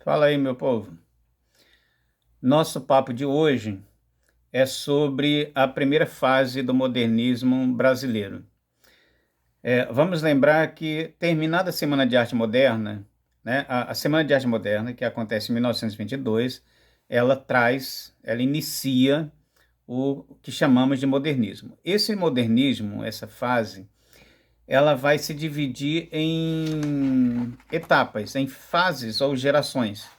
Fala aí, meu povo. Nosso papo de hoje é sobre a primeira fase do modernismo brasileiro. Vamos lembrar que, terminada a Semana de Arte Moderna, né, a Semana de Arte Moderna, que acontece em 1922, ela inicia o que chamamos de modernismo. Esse modernismo, essa fase, ela vai se dividir em etapas, em fases ou gerações.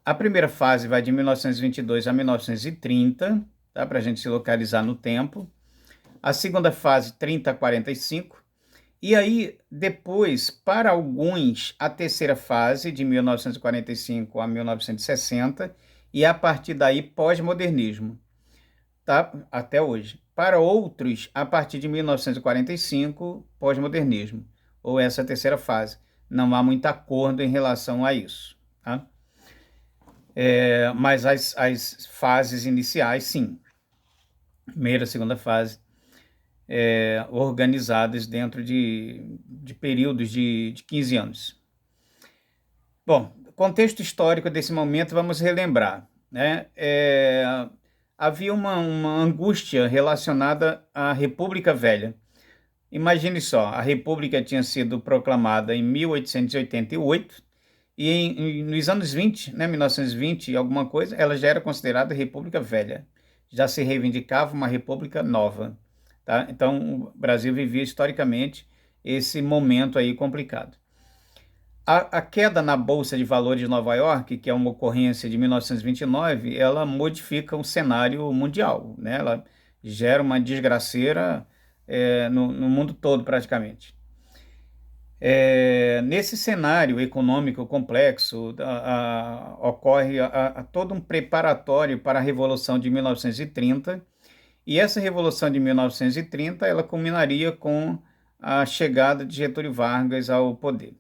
A primeira fase vai de 1922 a 1930, tá? Para a gente se localizar no tempo. A segunda fase, 30 a 45. E aí, depois, para alguns, a terceira fase, de 1945 a 1960. E a partir daí, pós-modernismo, tá? Até hoje. Para outros, a partir de 1945, pós-modernismo, ou essa terceira fase. Não há muito acordo em relação a isso, tá? Mas as fases iniciais, sim. Primeira, segunda fase, organizadas dentro de períodos de 15 anos. Bom, contexto histórico desse momento, vamos relembrar, né? Havia uma angústia relacionada à República Velha. Imagine só, a República tinha sido proclamada em 1888 e nos anos 20, né, 1920 e alguma coisa, ela já era considerada República Velha. Já se reivindicava uma República nova, tá? Então, o Brasil vivia historicamente esse momento aí complicado. A queda na Bolsa de Valores de Nova York, que é uma ocorrência de 1929, ela modifica o cenário mundial, né? Ela gera uma desgraceira no mundo todo, praticamente. Nesse cenário econômico complexo, ocorre todo um preparatório para a Revolução de 1930, e essa Revolução de 1930 ela culminaria com a chegada de Getúlio Vargas ao poder.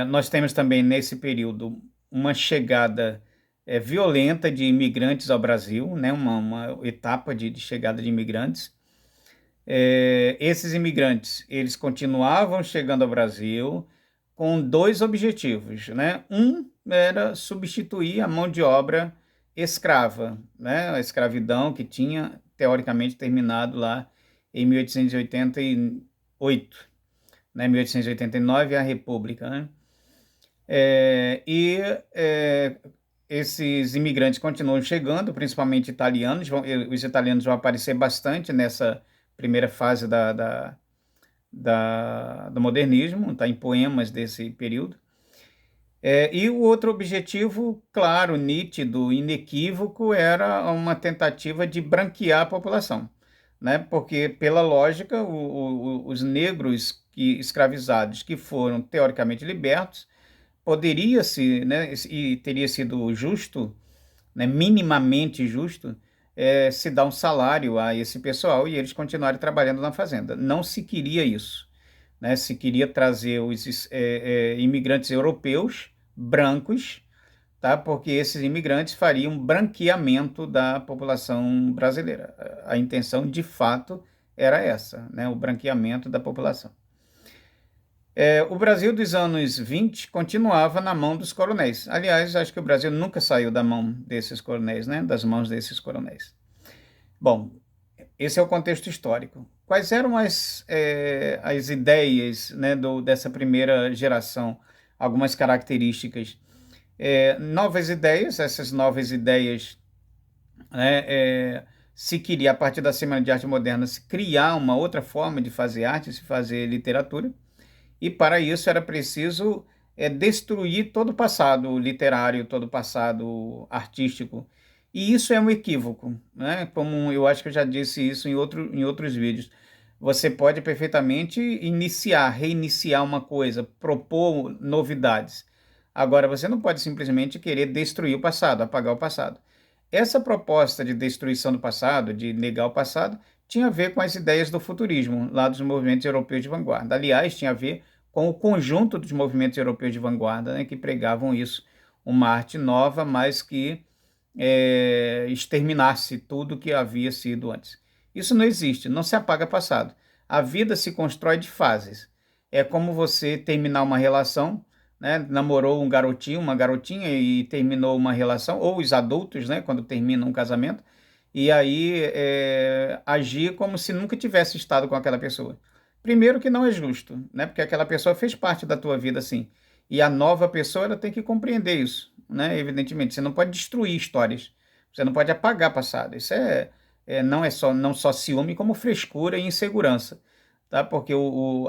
Nós temos também nesse período uma chegada violenta de imigrantes ao Brasil, né? Uma etapa de chegada de imigrantes. Esses imigrantes, eles continuavam chegando ao Brasil com dois objetivos, né? Um era substituir a mão de obra escrava, né? A escravidão que tinha teoricamente terminado lá em 1888, né? 1889 a República, né? Esses imigrantes continuam chegando, principalmente italianos. Os italianos vão aparecer bastante nessa primeira fase do modernismo, tá, em poemas desse período. E o outro objetivo, claro, nítido, inequívoco, era uma tentativa de branquear a população, né? Porque, pela lógica, os negros escravizados que foram teoricamente libertos, poderia-se, né, e teria sido justo, né, minimamente justo, se dar um salário a esse pessoal e eles continuarem trabalhando na fazenda. Não se queria isso, né? Se queria trazer os imigrantes europeus brancos, tá? Porque esses imigrantes fariam branqueamento da população brasileira. A intenção, de fato, era essa, né? O branqueamento da população. O Brasil dos anos 20 continuava na mão dos coronéis. Aliás, acho que o Brasil nunca saiu da mão desses coronéis, né? Das mãos desses coronéis. Bom, esse é o contexto histórico. Quais eram as ideias, né, dessa primeira geração? Algumas características. Novas ideias, essas novas ideias, né, se queria, a partir da Semana de Arte Moderna, se criar uma outra forma de fazer arte, se fazer literatura. E para isso era preciso destruir todo o passado literário, todo o passado artístico. E isso é um equívoco, né? Como eu acho que eu já disse isso em outros vídeos. Você pode perfeitamente reiniciar uma coisa, propor novidades. Agora, você não pode simplesmente querer destruir o passado, apagar o passado. Essa proposta de destruição do passado, de negar o passado, tinha a ver com as ideias do futurismo, lá dos movimentos europeus de vanguarda. Aliás, tinha a ver com o conjunto dos movimentos europeus de vanguarda, né, que pregavam isso, uma arte nova, mas que exterminasse tudo que havia sido antes. Isso não existe, não se apaga passado. A vida se constrói de fases. É como você terminar uma relação, né, namorou um garotinho, uma garotinha e terminou uma relação, ou os adultos, né, quando terminam um casamento, e aí agir como se nunca tivesse estado com aquela pessoa. Primeiro que não é justo, né, porque aquela pessoa fez parte da tua vida, sim, e a nova pessoa ela tem que compreender isso, né, evidentemente. Você não pode destruir histórias, você não pode apagar passado. Isso não só ciúme, como frescura e insegurança, tá? Porque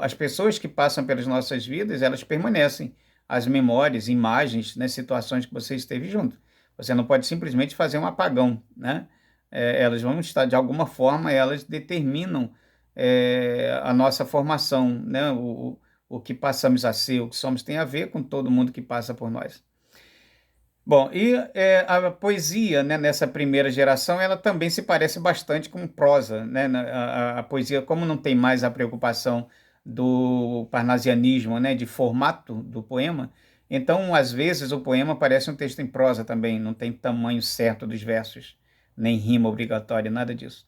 as pessoas que passam pelas nossas vidas, elas permanecem, as memórias, imagens, né, situações que você esteve junto. Você não pode simplesmente fazer um apagão, né? Elas vão estar, de alguma forma, elas determinam a nossa formação, né? O que passamos a ser, o que somos, tem a ver com todo mundo que passa por nós. Bom, e a poesia, né, nessa primeira geração, ela também se parece bastante com prosa, né? A poesia, como não tem mais a preocupação do parnasianismo, né, de formato do poema, então, às vezes, o poema parece um texto em prosa também, não tem tamanho certo dos versos, nem rima obrigatória, nada disso.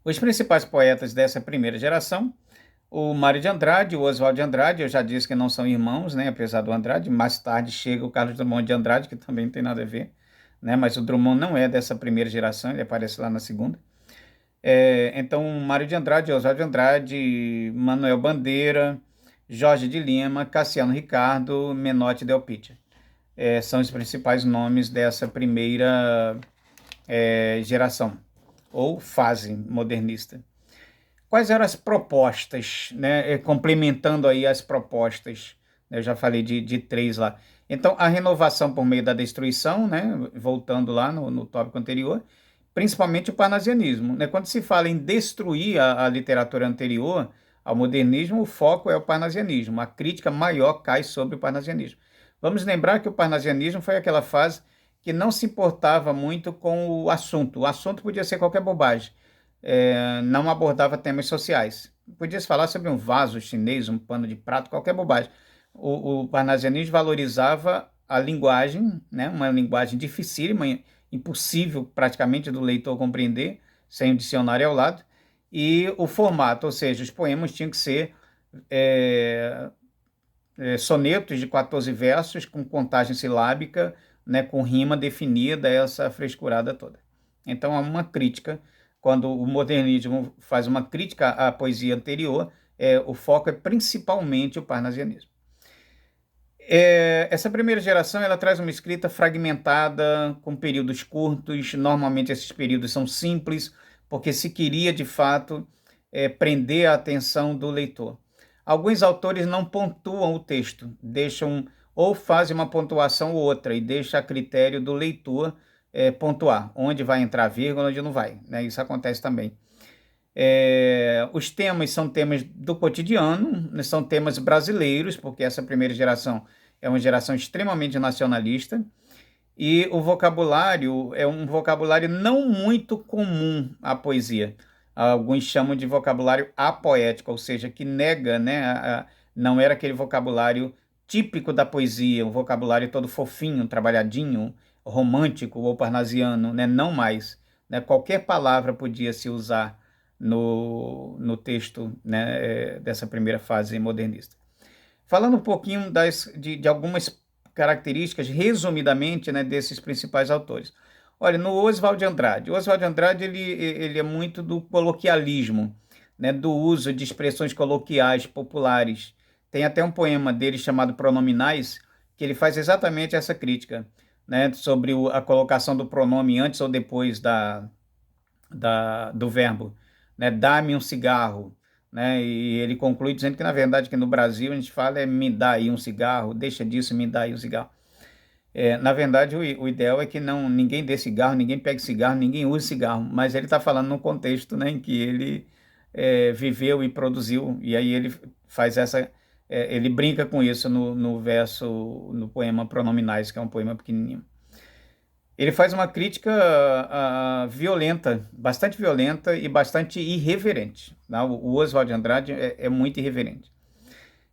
Os principais poetas dessa primeira geração, o Mário de Andrade e o Oswald de Andrade, eu já disse que não são irmãos, né, apesar do Andrade. Mais tarde chega o Carlos Drummond de Andrade, que também não tem nada a ver, né, mas o Drummond não é dessa primeira geração, ele aparece lá na segunda. Então, Mário de Andrade, Oswald de Andrade, Manuel Bandeira, Jorge de Lima, Cassiano Ricardo, Menotti Del Pitta. São os principais nomes dessa primeira geração, ou fase modernista. Quais eram as propostas, né? Complementando aí as propostas, né? Eu já falei de três lá. Então, a renovação por meio da destruição, né? Voltando lá no tópico anterior, principalmente o parnasianismo, né? Quando se fala em destruir a literatura anterior ao modernismo, o foco é o parnasianismo. A crítica maior cai sobre o parnasianismo. Vamos lembrar que o parnasianismo foi aquela fase que não se importava muito com o assunto. O assunto podia ser qualquer bobagem. Não abordava temas sociais. Podia-se falar sobre um vaso chinês, um pano de prato, qualquer bobagem. O parnasianismo valorizava a linguagem, né? Uma linguagem dificílima, impossível praticamente do leitor compreender, sem o dicionário ao lado, e o formato, ou seja, os poemas tinham que ser sonetos de 14 versos, com contagem silábica, né, com rima definida, essa frescurada toda. Então, há uma crítica, quando o modernismo faz uma crítica à poesia anterior, o foco é principalmente o parnasianismo. Essa primeira geração ela traz uma escrita fragmentada, com períodos curtos, normalmente esses períodos são simples, porque se queria, de fato, prender a atenção do leitor. Alguns autores não pontuam o texto, deixam ou fazem uma pontuação ou outra e deixa a critério do leitor pontuar, onde vai entrar vírgula, onde não vai, né? Isso acontece também. Os temas são temas do cotidiano, né? São temas brasileiros, porque essa primeira geração é uma geração extremamente nacionalista, e o vocabulário é um vocabulário não muito comum à poesia. Alguns chamam de vocabulário apoético, ou seja, que nega, né, não era aquele vocabulário típico da poesia, um vocabulário todo fofinho, trabalhadinho, romântico ou parnasiano, né, não mais. Né, qualquer palavra podia se usar no texto, né, dessa primeira fase modernista. Falando um pouquinho de algumas características, resumidamente, né, desses principais autores. Olha, no Oswald de Andrade. O Oswald de Andrade ele é muito do coloquialismo, né, do uso de expressões coloquiais, populares. Tem até um poema dele chamado Pronominais, que ele faz exatamente essa crítica, né, sobre a colocação do pronome antes ou depois do verbo. Né, dá-me um cigarro. Né, e ele conclui dizendo que, na verdade, que no Brasil a gente fala me dá aí um cigarro, deixa disso, me dá aí um cigarro. Na verdade, o ideal é que ninguém dê cigarro, ninguém pegue cigarro, ninguém use cigarro, mas ele está falando num contexto, né, em que ele viveu e produziu, e aí ele faz ele brinca com isso no verso, no poema Pronominais, que é um poema pequenininho. Ele faz uma crítica violenta, bastante violenta e bastante irreverente. Tá? O Oswald de Andrade é muito irreverente.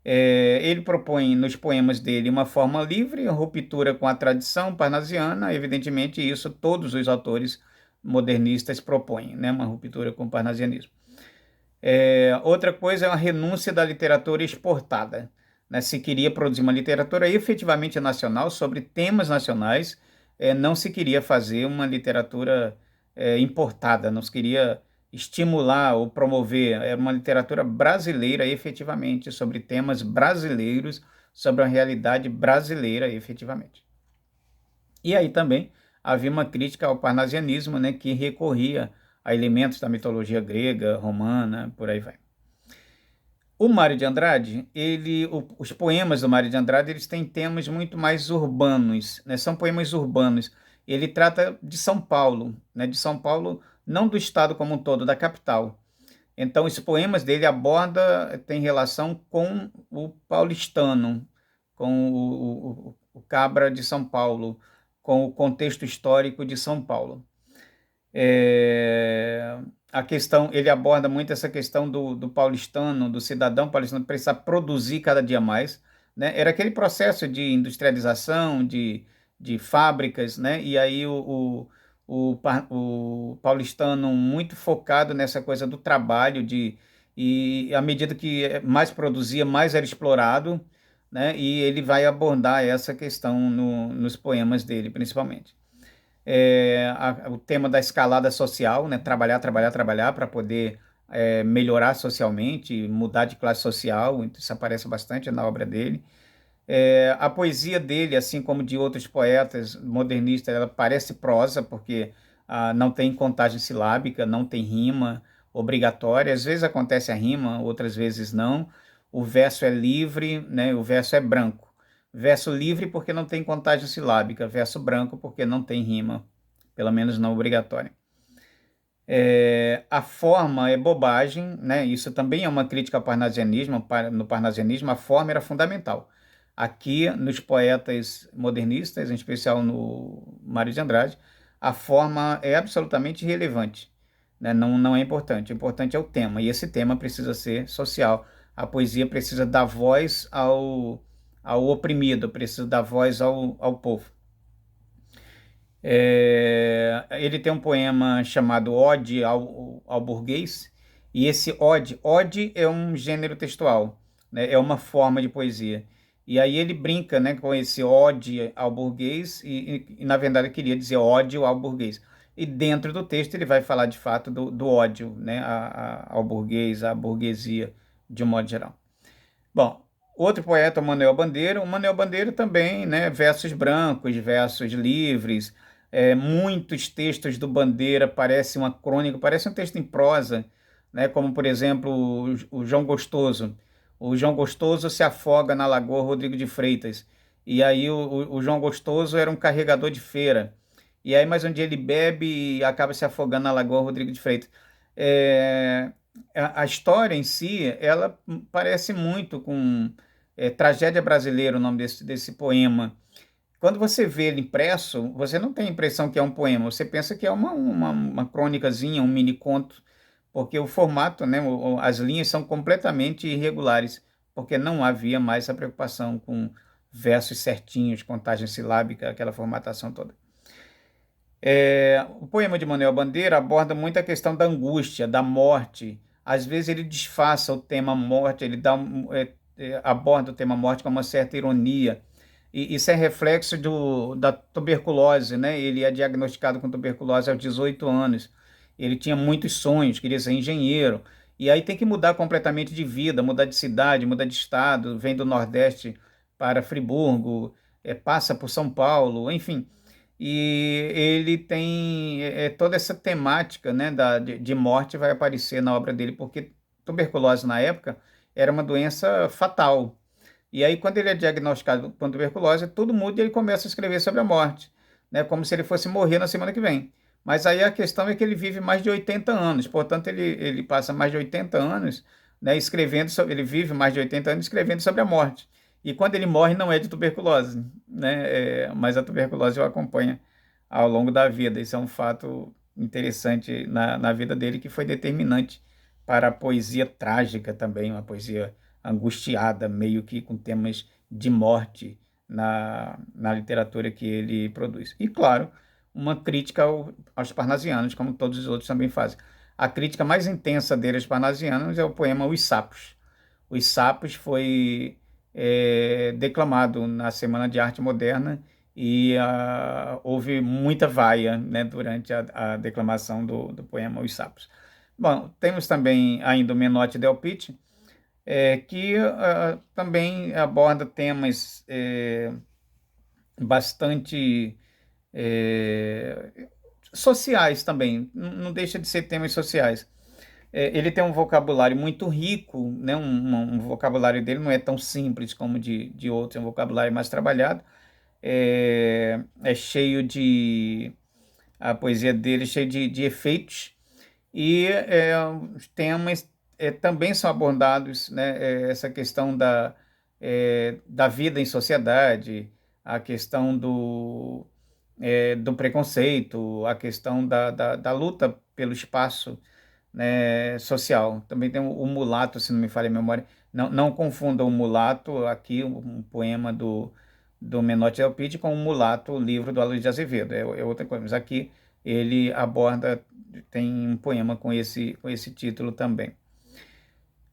Ele propõe nos poemas dele uma forma livre, ruptura com a tradição parnasiana, evidentemente isso todos os autores modernistas propõem, né? Uma ruptura com o parnasianismo. Outra coisa é uma renúncia da literatura exportada. né? Se queria produzir uma literatura efetivamente nacional, sobre temas nacionais, não se queria fazer uma literatura importada, não se queria estimular ou promover, era uma literatura brasileira efetivamente, sobre temas brasileiros, sobre a realidade brasileira efetivamente. E aí também havia uma crítica ao parnasianismo, né, que recorria a elementos da mitologia grega, romana, por aí vai. O Mário de Andrade, os poemas do Mário de Andrade, eles têm temas muito mais urbanos, né? São poemas urbanos. Ele trata de São Paulo, né? De São Paulo, não do estado como um todo, da capital. Então, os poemas dele tem relação com o paulistano, com o Cabra de São Paulo, com o contexto histórico de São Paulo. A questão, ele aborda muito essa questão do paulistano, do cidadão paulistano precisar produzir cada dia mais, né? Era aquele processo de industrialização, de fábricas, né? E aí o paulistano muito focado nessa coisa do trabalho, e à medida que mais produzia, mais era explorado, né? E ele vai abordar essa questão nos poemas dele, principalmente. O tema da escalada social, né? Trabalhar, trabalhar, trabalhar para poder melhorar socialmente, mudar de classe social, então isso aparece bastante na obra dele. A poesia dele, assim como de outros poetas modernistas, ela parece prosa, porque não tem contagem silábica, não tem rima obrigatória. Às vezes acontece a rima, outras vezes não. O verso é livre, né? O verso é branco. Verso livre porque não tem contagem silábica, verso branco porque não tem rima, pelo menos não obrigatória. A forma é bobagem, né? Isso também é uma crítica ao parnasianismo. No parnasianismo, a forma era fundamental. Aqui, nos poetas modernistas, em especial no Mário de Andrade, a forma é absolutamente irrelevante, né? Não é importante. O importante é o tema, e esse tema precisa ser social. A poesia precisa dar voz ao oprimido, precisa dar voz ao povo. Ele tem um poema chamado Ode ao Burguês, e esse ode é um gênero textual, né? É uma forma de poesia. E aí ele brinca, né, com esse ode ao burguês, e na verdade queria dizer ódio ao burguês. E dentro do texto ele vai falar de fato do ódio, né, ao burguês, à burguesia, de um modo geral. Bom, outro poeta, o Manuel Bandeira também, né, versos brancos, versos livres, muitos textos do Bandeira parece uma crônica, parece um texto em prosa, né, como por exemplo o João Gostoso. O João Gostoso se afoga na Lagoa Rodrigo de Freitas, e aí o João Gostoso era um carregador de feira, e aí mais um dia ele bebe e acaba se afogando na Lagoa Rodrigo de Freitas. É, a história em si, ela parece muito com Tragédia Brasileira, o nome desse poema. Quando você vê ele impresso, você não tem a impressão que é um poema, você pensa que é uma crônicazinha, um mini conto, porque o formato, né, as linhas são completamente irregulares, porque não havia mais essa preocupação com versos certinhos, contagem silábica, aquela formatação toda. O poema de Manuel Bandeira aborda muito a questão da angústia, da morte. Às vezes ele disfarça o tema morte, ele aborda o tema morte com uma certa ironia. E isso é reflexo da tuberculose, né? Ele é diagnosticado com tuberculose aos 18 anos. Ele tinha muitos sonhos, queria ser engenheiro. E aí tem que mudar completamente de vida, mudar de cidade, mudar de estado, vem do Nordeste para Friburgo, passa por São Paulo, enfim. E ele tem toda essa temática, né, de morte vai aparecer na obra dele, porque tuberculose na época era uma doença fatal. E aí, quando ele é diagnosticado com tuberculose, tudo muda e ele começa a escrever sobre a morte, né, como se ele fosse morrer na semana que vem. Mas aí a questão é que ele vive mais de 80 anos, portanto, ele passa mais de 80 anos, né, ele vive mais de 80 anos escrevendo sobre a morte. E quando ele morre, não é de tuberculose, né, mas a tuberculose o acompanha ao longo da vida. Isso é um fato interessante na vida dele, que foi determinante para a poesia trágica também, uma poesia angustiada, meio que com temas de morte na literatura que ele produz. E, claro, uma crítica aos parnasianos, como todos os outros também fazem. A crítica mais intensa dele aos parnasianos é o poema Os Sapos. Os Sapos foi declamado na Semana de Arte Moderna, e houve muita vaia, né, durante a declamação do poema Os Sapos. Bom, temos também ainda o Menotti Del Pitte, que também aborda temas bastante sociais também, não deixa de ser temas sociais. Ele tem um vocabulário muito rico, né? Um vocabulário dele não é tão simples como de outros, é um vocabulário mais trabalhado, cheio de... A poesia dele é cheia de efeitos, e os temas também são abordados, né? Essa questão da vida em sociedade, a questão do preconceito, a questão da luta pelo espaço, né, social. Também tem o Mulato, se não me falha a memória. Não confunda o Mulato, aqui um poema do Menotti Del Pitte, com o Mulato, o livro do Aloysio de Azevedo. É outra coisa, mas aqui ele aborda, tem um poema com esse título também.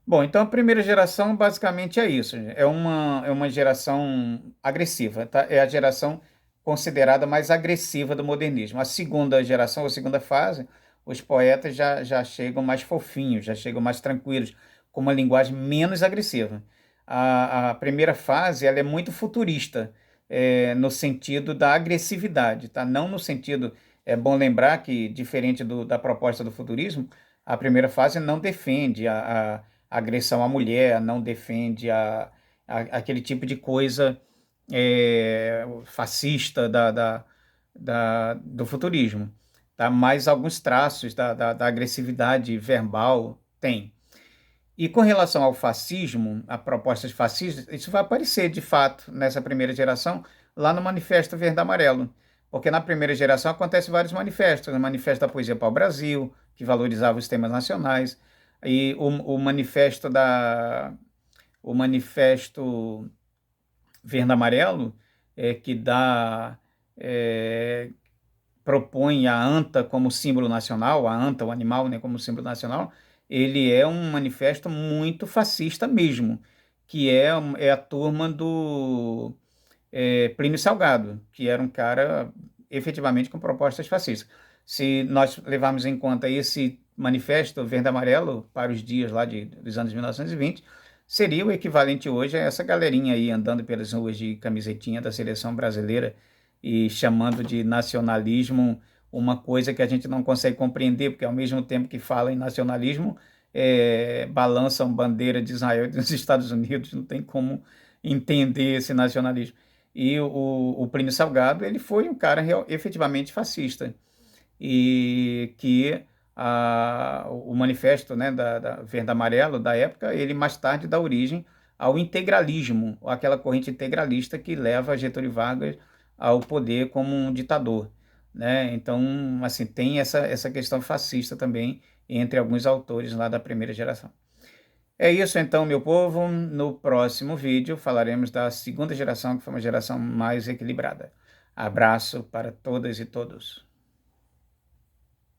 Bom, então a primeira geração basicamente é isso. É uma geração agressiva, tá? É a geração considerada mais agressiva do modernismo. A segunda geração, a segunda fase, os poetas já chegam mais fofinhos, já chegam mais tranquilos, com uma linguagem menos agressiva. A primeira fase, ela é muito futurista, no sentido da agressividade, tá? Não no sentido... É bom lembrar que, diferente da proposta do futurismo, a primeira fase não defende a agressão à mulher, não defende aquele tipo de coisa fascista do futurismo, tá? Mas alguns traços da agressividade verbal tem. E com relação ao fascismo, a propostas fascistas, isso vai aparecer de fato nessa primeira geração, lá no Manifesto Verde e Amarelo. Porque na primeira geração acontecem vários manifestos, o Manifesto da Poesia para o Brasil, que valorizava os temas nacionais, e o manifesto Verde e Amarelo, que propõe a anta como símbolo nacional, a anta, o animal, né, como símbolo nacional. Ele é um manifesto muito fascista mesmo, que é a turma do Plínio Salgado, que era um cara efetivamente com propostas fascistas. Se nós levarmos em conta esse manifesto Verde e Amarelo para os dias lá dos anos 1920, seria o equivalente hoje a essa galerinha aí andando pelas ruas de camisetinha da seleção brasileira e chamando de nacionalismo uma coisa que a gente não consegue compreender, porque ao mesmo tempo que fala em nacionalismo, balançam bandeira de Israel e dos Estados Unidos, não tem como entender esse nacionalismo. E o Plínio Salgado, ele foi um cara efetivamente fascista, e que o manifesto, né, da Verde Amarelo da época, ele mais tarde dá origem ao integralismo, aquela corrente integralista que leva Getúlio Vargas ao poder como um ditador, né? Então, assim, tem essa questão fascista também entre alguns autores lá da primeira geração. É isso então, meu povo. No próximo vídeo falaremos da segunda geração, que foi uma geração mais equilibrada. Abraço para todas e todos.